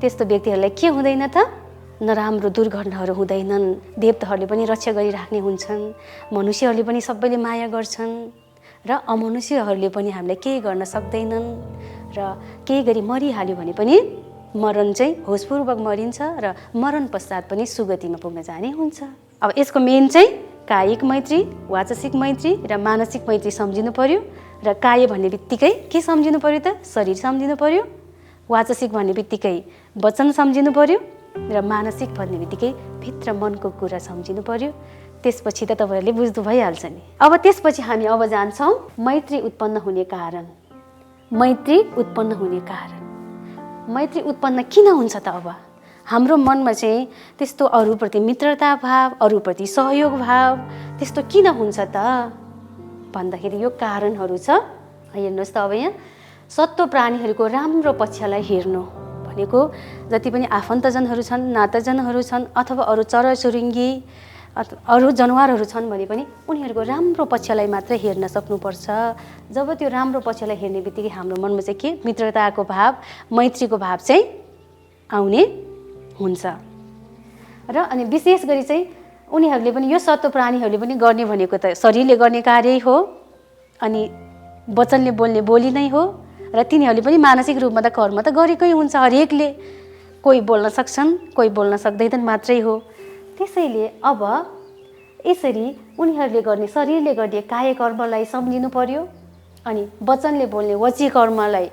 त्यस्तो व्यक्तिहरूलाई के हुँदैन त? नराम्रो दुर्घटनाहरू हुँदैनन्, देवताहरूले पनि रक्षा गरिराख्ने हुन्छन्, मनुष्यहरूले पनि सबैले माया गर्छन् र अमनुष्यहरूले पनि हामीलाई केही गर्न सक्दैनन्। र केही गरी मरिहाल्यो भने पनि मरण चाहिँ होसपूर्वक मरिन्छ र मरण पश्चात पनि सुगतिमा पुग्न जाने हुन्छ। अब यसको मेन चाहिँ कायिक मैत्री, वाचसिक मैत्री र मानसिक मैत्री सम्झिनु पर्यो। र काय भन्ने बित्तिकै के सम्झिनु पर्यो त? शरीर सम्झिनु पर्यो। वाचसिक भन्ने बित्तिकै वचन सम्झिनु पर्यो र मानसिक भन्ने बित्तिकै भित्र मनको कुरा सम्झिनु पर्यो। त्यसपछि त तपाईँहरूले बुझ्नु भइहाल्छ नि। अब त्यसपछि हामी अब जान्छौँ मैत्री उत्पन्न हुने कारण। मैत्री उत्पन्न हुने कारण, मैत्री उत्पन्न किन हुन्छ त? अब हाम्रो मनमा चाहिँ त्यस्तो अरूप्रति मित्रता भाव, अरूप्रति सहयोग भाव त्यस्तो किन हुन्छ त भन्दाखेरि यो कारणहरू छ। हेर्नुहोस् त, अब यहाँ सत्व प्राणीहरूको राम्रो पक्षलाई हेर्नु भनेको जति पनि आफन्तजनहरू छन्, नाताजनहरू छन्, अथवा अरू चराचुरुङ्गी अरू जनावरहरू छन् भने पनि उनीहरूको राम्रो पक्षलाई मात्रै हेर्न सक्नुपर्छ। जब त्यो राम्रो पक्षलाई हेर्ने बित्तिकै हाम्रो मनमा चाहिँ के मित्रताको भाव, मैत्रीको भाव चाहिँ आउने हुन्छ। र अनि विशेष गरी चाहिँ उनीहरूले पनि यो सत्व प्राणीहरूले पनि गर्ने भनेको त शरीरले गर्ने कार्य हो, अनि वचनले बोल्ने बोली नै हो, र तिनीहरूले पनि मानसिक रूपमा त कर्म त गरेकै हुन्छ हरेकले। कोही बोल्न सक्छन्, कोही बोल्न सक्दैनन् मात्रै हो। त्यसैले अब यसरी उनीहरूले गर्ने शरीरले गर्ने काय कर्मलाई सम्झिनु पर्यो, अनि वचनले बोल्ने वची कर्मलाई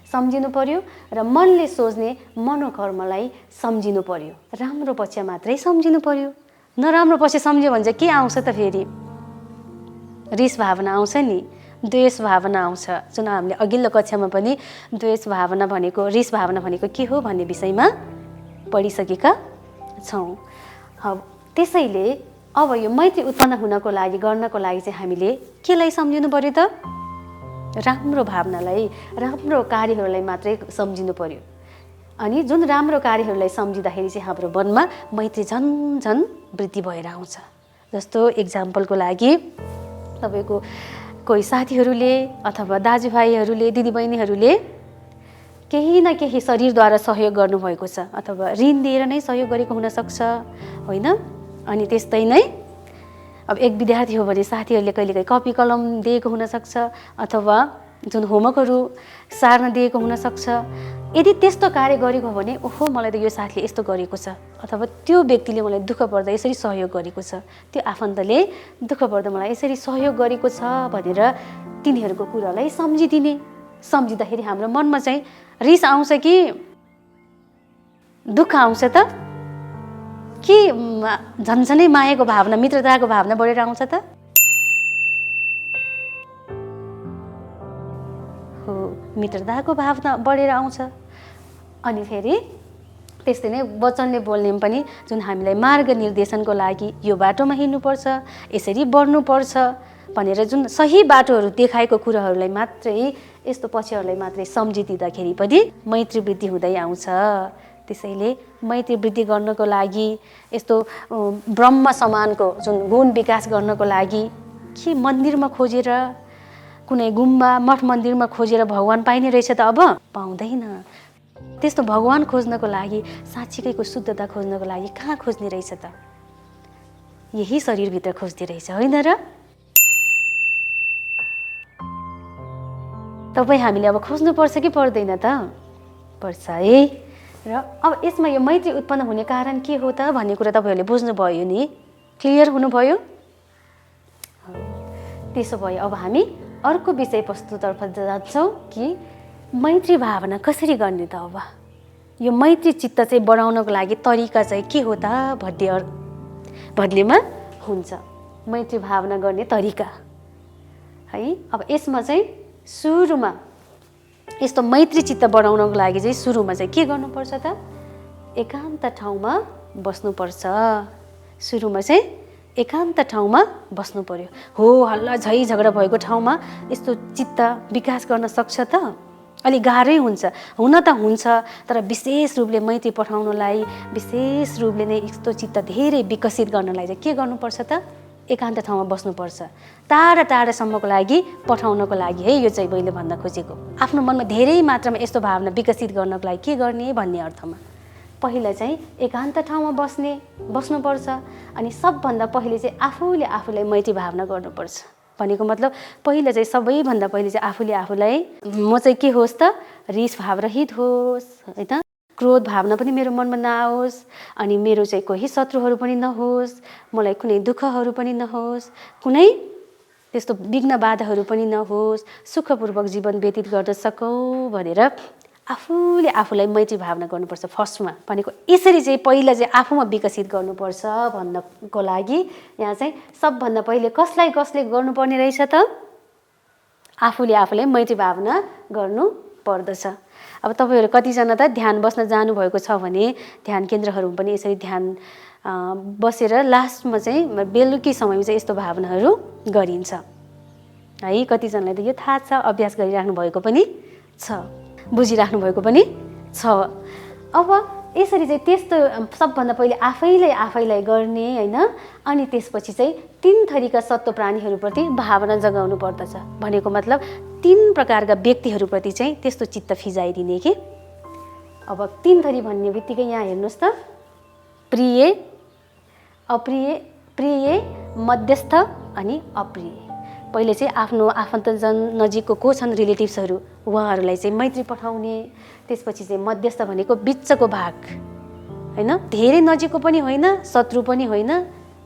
सम्झिनु पर्यो, र मनले सोच्ने मनोकर्मलाई सम्झिनु पर्यो। राम्रो पक्ष मात्रै सम्झिनु पर्यो। नराम्रो पक्ष सम्झ्यो भने चाहिँ के आउँछ त? फेरि रिस भावना आउँछ नि, द्वेष भावना आउँछ। जुन हामीले अघिल्लो कक्षामा पनि द्वेष भावना भनेको, रिस भावना भनेको के हो भन्ने विषयमा पढिसकेका छौँ। त्यसैले अब यो मैत्री उत्पन्न हुनको लागि, गर्नको लागि चाहिँ हामीले केलाई सम्झिनु पर्यो त? राम्रो भावनालाई, राम्रो कार्यहरूलाई मात्रै सम्झिनु पर्यो। अनि जुन राम्रो कार्यहरूलाई सम्झिँदाखेरि चाहिँ हाम्रो मनमा मैत्री झन् वृद्धि भएर आउँछ। जस्तो इक्जाम्पलको लागि तपाईँको कोही साथीहरूले अथवा दाजुभाइहरूले, दिदीबहिनीहरूले केही न केही शरीरद्वारा सहयोग गर्नुभएको छ, अथवा ऋण दिएर नै सहयोग गरेको हुनसक्छ, होइन? अनि त्यस्तै नै अब एक विद्यार्थी हो भने साथीहरूले कहिलेकाहीँ कपी कलम दिएको हुनसक्छ, अथवा जुन होमवर्कहरू सार्न दिएको हुनसक्छ। यदि त्यस्तो कार्य गरेको हो भने ओहो मलाई त यो साथीले यस्तो गरेको छ अथवा त्यो व्यक्तिले मलाई दुःख पर्दा यसरी सहयोग गरेको छ, त्यो आफन्तले दुःख पर्दा मलाई यसरी सहयोग गरेको छ भनेर तिनीहरूको कुरालाई सम्झिदिने। सम्झिँदाखेरि हाम्रो मनमा चाहिँ रिस आउँछ कि दुःख आउँछ त कि झन्झनै मायाको भावना, मित्रताको भावना बढेर आउँछ त? हो, मित्रताको भावना बढेर आउँछ। अनि फेरि त्यस्तै नै वचनले बोल्ने पनि जुन हामीलाई मार्ग निर्देशनको लागि यो बाटोमा हिँड्नुपर्छ, यसरी बढ्नुपर्छ भनेर जुन सही बाटोहरू देखाएको कुराहरूलाई मात्रै, यस्तो पक्षहरूलाई मात्रै सम्झिदिँदाखेरि पनि मैत्री वृद्धि हुँदै आउँछ। त्यसैले मैत्री वृद्धि गर्नको लागि, यस्तो ब्रह्म समानको जुन गुण विकास गर्नको लागि के मन्दिरमा खोजेर, कुनै गुम्बा मठ मन्दिरमा खोजेर भगवान पाइने रहेछ त? अब पाउँदैन। त्यस्तो भगवान खोज्नको लागि, साँच्चीकैको शुद्धता खोज्नको लागि कहाँ खोज्ने रहेछ त? यही शरीरभित्र खोज्ने रहेछ, होइन र? तपाईँ हामीले अब खोज्नुपर्छ कि पर्दैन त? पर्छ है। र अब यसमा यो मैत्री उत्पन्न हुने कारण के हो त भन्ने कुरा तपाईँहरूले बुझ्नुभयो नि? क्लियर हुनुभयो? त्यसो भए अब हामी अर्को विषयवस्तुतर्फ जान्छौँ कि मैत्री भावना कसरी गर्ने त? अब यो मैत्री चित्त चाहिँ बढाउनको लागि तरिका चाहिँ के हो त भन्नेमा हुन्छ मैत्री भावना गर्ने तरिका है। अब यसमा चाहिँ सुरुमा यस्तो मैत्री चित्त बढाउनको लागि चाहिँ सुरुमा चाहिँ के गर्नुपर्छ त? एकान्त ठाउँमा बस्नुपर्छ। सुरुमा चाहिँ एकान्त ठाउँमा बस्नु पर्यो। हो हल्ला झै झगडा भएको ठाउँमा यस्तो चित्त विकास गर्न सक्छ त? अलिक गाह्रै हुन्छ, हुन त हुन्छ, तर विशेष रूपले मैत्री पठाउनलाई, विशेष रूपले नै यस्तो चित्त धेरै विकसित गर्नलाई चाहिँ के गर्नुपर्छ त? एकान्त ठाउँमा बस्नुपर्छ। टाढा टाढासम्मको लागि पठाउनको लागि है यो चाहिँ मैले भन्न खोजेको। आफ्नो मनमा धेरै मात्रामा यस्तो भावना विकसित गर्नको लागि के गर्ने भन्ने अर्थमा पहिला चाहिँ एकान्त ठाउँमा बस्नुपर्छ। अनि सबभन्दा पहिले चाहिँ आफूले आफूलाई मैत्री भावना गर्नुपर्छ। भनेको मतलब पहिला चाहिँ सबैभन्दा पहिले चाहिँ आफूले आफूलाई म चाहिँ के होस् त? रिस भाव रहित होस्, होइन? क्रोध भावना पनि मेरो मनमा नआओस्, अनि मेरो चाहिँ कोही शत्रुहरू पनि नहोस्, मलाई कुनै दुःखहरू पनि नहोस्, कुनै त्यस्तो विघ्न बाधाहरू पनि नहोस्, सुखपूर्वक जीवन व्यतीत गर्न सकौँ भनेर आफूले आफूलाई मैत्री भावना गर्नुपर्छ। फर्स्टमा भनेको यसरी चाहिँ पहिला चाहिँ आफूमा विकसित गर्नुपर्छ भन्नको लागि यहाँ चाहिँ सबभन्दा पहिले कसले गर्नुपर्ने रहेछ त? आफूले आफूलाई मैत्री भावना गर्नु पर्दछ। अब तपाईँहरू कतिजना त ध्यान बस्न जानुभएको छ भने ध्यान केन्द्रहरूमा पनि यसरी ध्यान बसेर लास्टमा चाहिँ बेलुकी समयमा चाहिँ यस्तो भावनाहरू गरिन्छ है। कतिजनालाई त यो थाहा छ, अभ्यास गरिराख्नु भएको पनि छ, बुझिराख्नु भएको पनि छ। अब यसरी चाहिँ त्यस्तो सबभन्दा पहिले आफैलाई गर्ने होइन। अनि त्यसपछि चाहिँ 3 थरीका सत्व प्राणीहरूप्रति भावना जगाउनु पर्दछ। भनेको मतलब 3 प्रकारका व्यक्तिहरूप्रति चाहिँ त्यस्तो चित्त फिजाइदिने कि। अब 3 थरी भन्ने बित्तिकै यहाँ हेर्नुहोस् त, प्रिय, अप्रिय, प्रिय, मध्यस्थ अनि अप्रिय। पहिले चाहिँ आफ्नो आफन्तजन नजिकको को छन् रिलेटिभ्सहरू, उहाँहरूलाई चाहिँ मैत्री पठाउने। त्यसपछि चाहिँ मध्यस्थ भनेको बिचको भाग होइन, धेरै नजिकको पनि होइन, शत्रु पनि होइन,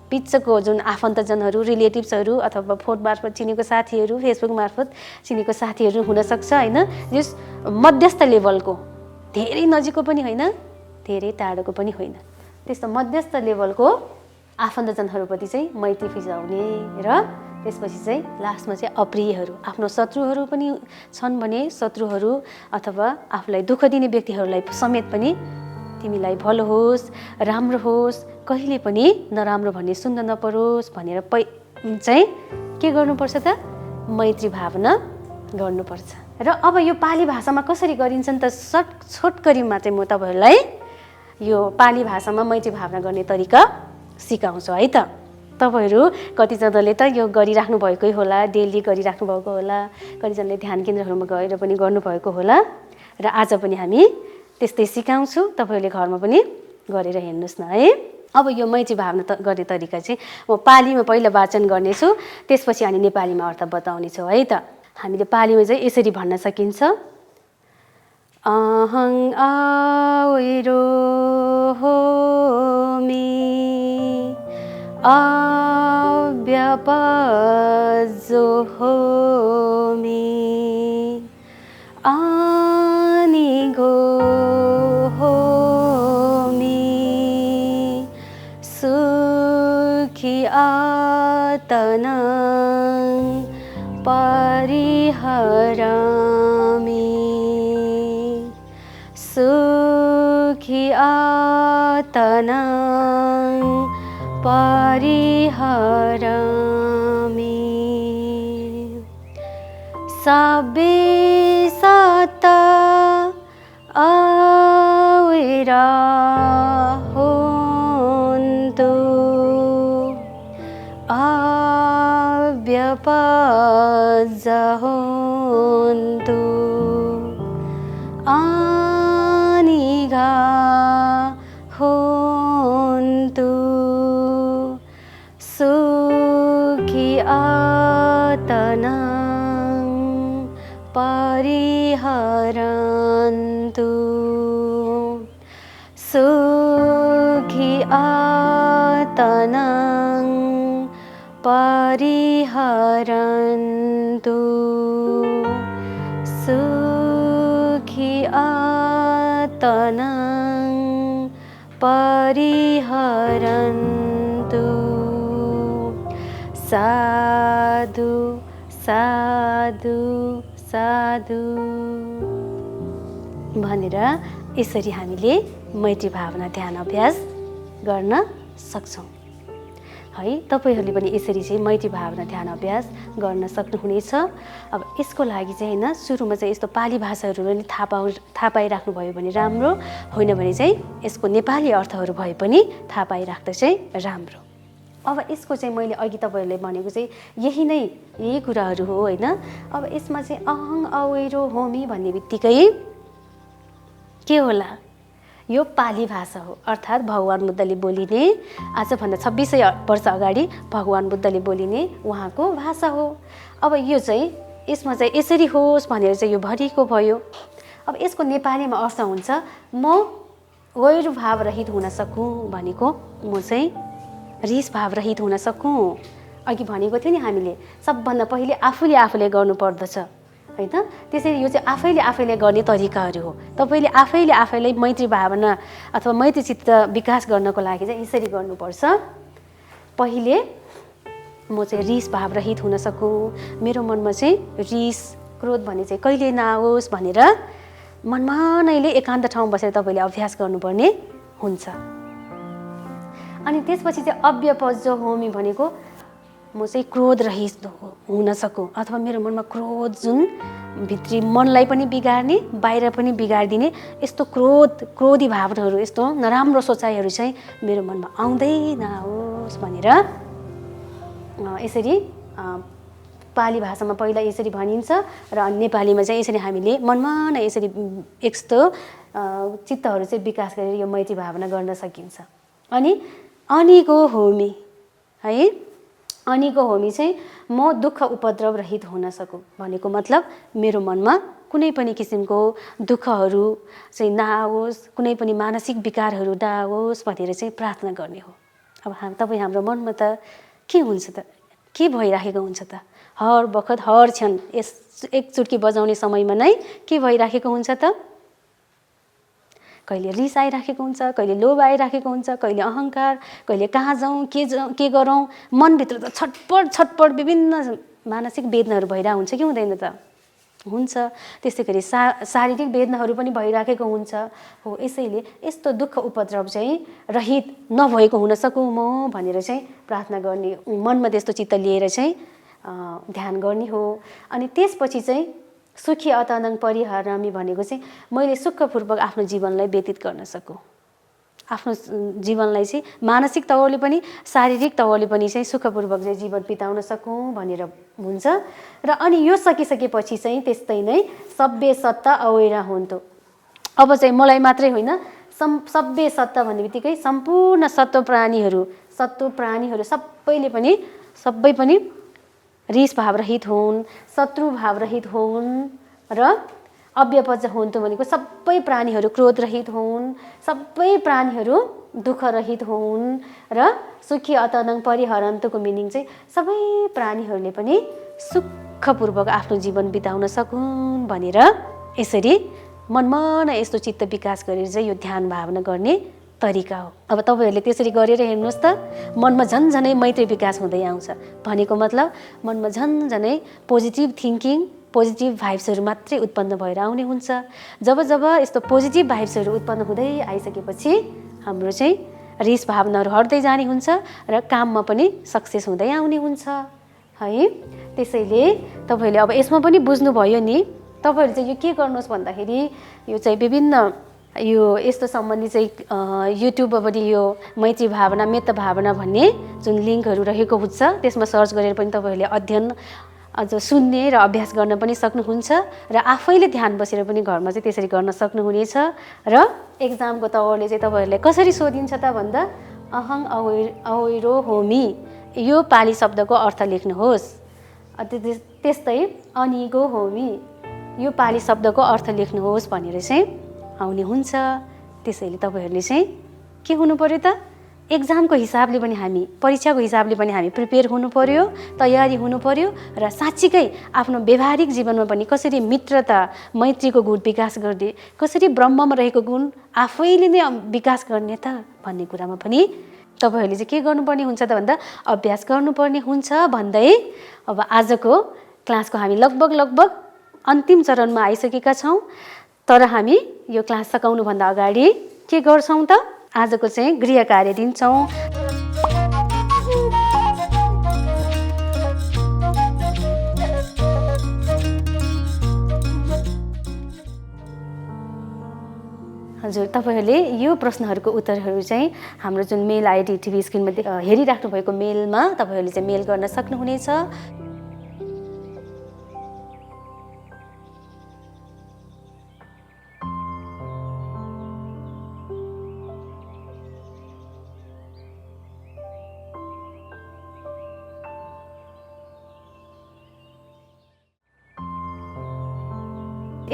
बिचको जुन आफन्तजनहरू, रिलेटिभ्सहरू अथवा फोन मार्फत चिनेको साथीहरू, फेसबुक मार्फत चिनेको साथीहरू हुनसक्छ होइन। जस मध्यस्थ लेभलको, धेरै नजिकको पनि होइन, धेरै टाढोको पनि होइन, त्यस्तो मध्यस्थ लेभलको आफन्तजनहरूप्रति चाहिँ मैत्री फिजाउने। र त्यसपछि चाहिँ लास्टमा चाहिँ अप्रियहरू, आफ्नो शत्रुहरू पनि छन् भने शत्रुहरू अथवा आफूलाई दुःख दिने व्यक्तिहरूलाई समेत पनि तिमीलाई भलो होस्, राम्रो होस्, कहिले पनि नराम्रो भन्ने सुन्न नपरोस् भनेर चाहिँ के गर्नुपर्छ त? मैत्री भावना गर्नुपर्छ। र अब यो पाली भाषामा कसरी गरिन्छन् त? छोटकरीमा चाहिँ म तपाईँहरूलाई यो पाली भाषामा मैत्री भावना गर्ने तरिका सिकाउँछु है त। तपाईँहरू कतिजनाले त यो गरिराख्नु भएकै होला, डेली गरिराख्नु भएको होला, कतिजनाले ध्यान केन्द्रहरूमा गएर पनि गर्नुभएको होला। र आज पनि हामी त्यस्तै सिकाउँछु, तपाईँहरूले घरमा पनि गरेर हेर्नुहोस् न है। अब यो मैत्री भावना गर्ने तरिका चाहिँ म पालीमा पहिला वाचन गर्नेछु, त्यसपछि अनि नेपालीमा अर्थ बताउने छु है त। हामीले पालीमा चाहिँ यसरी भन्न सकिन्छ, अहङ आवेरो होमी अव्यपजो होमी आनिगो होमी सुखी आतनं परिहरामि सुखी आतनं परिहरामि सबे सत आवेरा होन्तु अव्यपज होन्तु आनिगा होन्तु सुखी आतनं परिहरन्तु सुखी आतनं परिहरन्तु सुखी आतनं परिहरन्तु साधु साधु साधु भनेर यसरी हामीले मैत्री भावना ध्यान अभ्यास गर्न सक्छौँ है। तपाईँहरूले पनि यसरी चाहिँ मैत्री भावना ध्यान अभ्यास गर्न सक्नुहुनेछ। अब यसको लागि चाहिँ होइन, सुरुमा चाहिँ यस्तो पाली भाषाहरू पनि थाहा पाइराख्नुभयो भने राम्रो, होइन भने चाहिँ यसको नेपाली अर्थहरू भए पनि थाहा पाइराख्दा चाहिँ राम्रो। अब यसको चाहिँ मैले अघि तपाईँहरूले भनेको चाहिँ यही कुराहरू हो होइन। अब यसमा चाहिँ अहङ अवेरो होमी भन्ने बित्तिकै के होला, यो पाली भाषा हो, अर्थात् भगवान् बुद्धले बोलिने, आजभन्दा 2600 वर्ष अगाडि भगवान् बुद्धले बोलिने उहाँको भाषा हो। अब यो चाहिँ यसमा चाहिँ यसरी होस् भनेर चाहिँ यो भरिको भयो। अब यसको नेपालीमा अर्थ हुन्छ म वैर भाव रहित हुन सकूँ भनेको, म चाहिँ रिस भाव रहित हुन सकूँ। अघि भनेको थियो नि हामीले, सबभन्दा पहिले आफूले गर्नुपर्दछ होइन। त्यसरी यो चाहिँ आफैले गर्ने तरिकाहरू हो। तपाईँले आफैलाई मैत्री भावना अथवा मैत्री चित्त विकास गर्नको लागि चाहिँ यसरी गर्नुपर्छ। पहिले म चाहिँ रिस भाव रहित हुन सकूँ, मेरो मनमा चाहिँ रिस क्रोध भन्ने चाहिँ कहिले नआओस् भनेर मनमा नैले एकान्त ठाउँ बसेर तपाईँले अभ्यास गर्नुपर्ने हुन्छ। अनि त्यसपछि चाहिँ अव्यपज होमी भनेको म चाहिँ क्रोध रहित हुन सकूँ, अथवा मेरो मनमा क्रोध जुन भित्री मनलाई पनि बिगार्ने बाहिर पनि बिगारिदिने यस्तो क्रोधी भावनाहरू, यस्तो नराम्रो सोचाइहरू चाहिँ मेरो मनमा आउँदै नआओस् भनेर यसरी पाली भाषामा पहिला यसरी भनिन्छ र नेपालीमा चाहिँ यसरी हामीले मनमा नै यसरी यस्तो चित्तहरू चाहिँ विकास गरेर यो मैत्री भावना गर्न सकिन्छ। अनि अनिगो होमी है, अनिगो होमी चाहिँ म दुःख उपद्रव रहित हुन सकूँ भनेको मतलब मेरो मनमा कुनै पनि किसिमको दुःखहरू चाहिँ नआओस्, कुनै पनि मानसिक विकारहरू नआओस् भनेर चाहिँ प्रार्थना गर्ने हो। अब तपाईँ हाम्रो मनमा त के हुन्छ त, के भइराखेको हुन्छ त, हर बखत हर क्षण यस एक चुट्की बजाउने समयमा नै के भइराखेको हुन्छ त, कहिले रिस आइराखेको हुन्छ, कहिले लोभ आइराखेको हुन्छ, कहिले अहङ्कार, कहिले कहाँ जाउँ के गरौँ, मनभित्र त छटपट विभिन्न मानसिक वेदनाहरू भइरहेको हुन्छ कि हुँदैन त, हुन्छ। त्यसै गरी शारीरिक वेदनाहरू पनि भइराखेको हुन्छ हो। यसैले यस्तो दुःख उपद्रव चाहिँ रहित नभएको हुन सकूँ म भनेर चाहिँ प्रार्थना गर्ने, मनमा त्यस्तो चित्त लिएर चाहिँ ध्यान गर्ने हो। अनि त्यसपछि चाहिँ सुखी अतनङ परिहरामी भनेको चाहिँ मैले सुखपूर्वक आफ्नो जीवनलाई व्यतीत गर्न सकूँ, आफ्नो जीवनलाई चाहिँ मानसिक तौरले पनि शारीरिक तौरले पनि चाहिँ सुखपूर्वक चाहिँ जीवन बिताउन सकूँ भनेर हुन्छ। र अनि यो सकिसकेपछि चाहिँ त्यस्तै नै सभ्य सत्ता अवैरा हुन्थ्यो। अब चाहिँ मलाई मात्रै होइन, सभ्य सत्ता भन्ने बित्तिकै सम्पूर्ण सत्व प्राणीहरू सबै पनि रिस भाव रहित हुन्, शत्रु भाव रहित हुन् र अव्यपच हुन्तु भनेको सबै प्राणीहरू क्रोध रहित हुन्, सबै प्राणीहरू दुःख रहित हुन् र सुखी अतनं परिहरन्तुको मिनिङ चाहिँ सबै प्राणीहरूले पनि सुखपूर्वक आफ्नो जीवन बिताउन सकुन् भनेर यसरी मनमा नै यस्तो चित्त विकास गरेर चाहिँ यो ध्यान भावना गर्ने तरिका हो। अब तपाईँहरूले त्यसरी गरेर हेर्नुहोस् त मनमा झन्झनै मैत्री विकास हुँदै आउँछ। भनेको मतलब मनमा झन्झनै पोजिटिभ थिङ्किङ, पोजिटिभ भाइब्सहरू मात्रै उत्पन्न भएर आउने हुन्छ। जब जब यस्तो पोजिटिभ भाइब्सहरू उत्पन्न हुँदै आइसकेपछि हाम्रो चाहिँ रिस भावनाहरू हट्दै जाने हुन्छ र काममा पनि सक्सेस हुँदै आउने हुन्छ है। त्यसैले तपाईँहरूले अब यसमा पनि बुझ्नुभयो नि, तपाईँहरूले चाहिँ यो के गर्नुहोस् भन्दाखेरि यो चाहिँ विभिन्न यो यस्तो सम्बन्धी चाहिँ युट्युबमा पनि यो मैत्री भावना, मेत्त भावना भन्ने जुन लिङ्कहरू रहेको हुन्छ त्यसमा सर्च गरेर पनि तपाईँहरूले अध्ययन अझ सुन्ने र अभ्यास गर्न पनि सक्नुहुन्छ र आफैले ध्यान बसेर पनि घरमा चाहिँ त्यसरी गर्न सक्नुहुनेछ। र एक्जामको तवरले चाहिँ तपाईँहरूले कसरी सोधिन्छ त भन्दा अहङ अवैरो होमी यो पाली शब्दको अर्थ लेख्नुहोस्। त्यस्तै अनिगो होमी यो पाली शब्दको अर्थ लेख्नुहोस् भनेर चाहिँ आउने हुन्छ। त्यसैले तपाईँहरूले चाहिँ के हुनु पर्यो त, एक्जामको हिसाबले पनि हामी, परीक्षाको हिसाबले पनि हामी प्रिपेयर हुनु पर्यो, तयारी हुनु पर्यो र साँच्चीकै आफ्नो व्यवहारिक जीवनमा पनि कसरी मित्रता, मैत्रीको गुण विकास गर्ने, कसरी ब्रह्ममा रहेको गुण आफैले नै विकास गर्ने त भन्ने कुरामा पनि तपाईँहरूले चाहिँ के गर्नुपर्ने हुन्छ त भन्दा अभ्यास गर्नुपर्ने हुन्छ भन्दै अब आजको क्लासको हामी लगभग अन्तिम चरणमा आइसकेका छौँ। तर हामी यो क्लास सकाउनुभन्दा अगाडि के गर्छौँ त, आजको चाहिँ गृह कार्य दिन्छौँ। हजुर, तपाईँहरूले यो प्रश्नहरूको उत्तरहरू चाहिँ हाम्रो जुन मेल आइडी टिभी स्क्रिनमा हेरिराख्नु भएको मेलमा तपाईँहरूले चाहिँ मेल गर्न सक्नुहुनेछ।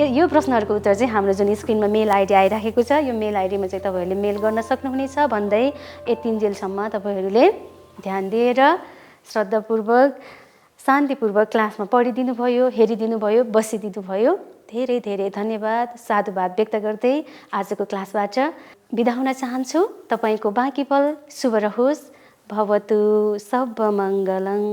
यो प्रश्नहरूको उत्तर चाहिँ हाम्रो जुन स्क्रिनमा मेल आइडी आइराखेको छ यो मेल आइडीमा चाहिँ तपाईँहरूले मेल गर्न सक्नुहुनेछ भन्दै यतिन्जेलसम्म तपाईँहरूले ध्यान दिएर श्रद्धापूर्वक शान्तिपूर्वक क्लासमा पढिदिनु भयो, हेरिदिनु भयो, बसिदिनु भयो। धेरै धेरै धन्यवाद, साधुवाद व्यक्त गर्दै आजको क्लासबाट बिदा हुन चाहन्छु। तपाईँको बाँकी पल शुभ रहोस्। भवतु सर्वमङ्गलं।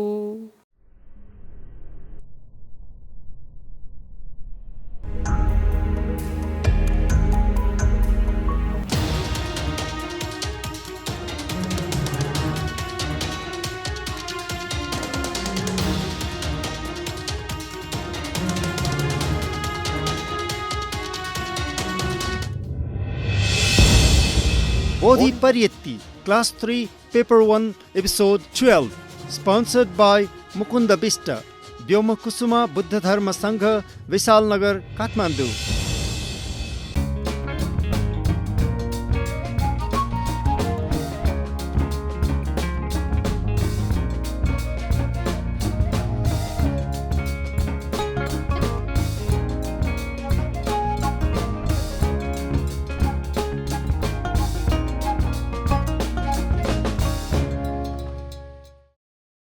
Bodhi Pariyatti, Class 3, Paper 1, Episode 12, sponsored by Mukunda Bista, Vyoma Kusuma Buddha Dharma Sangha, Visalnagar, Kathmandu.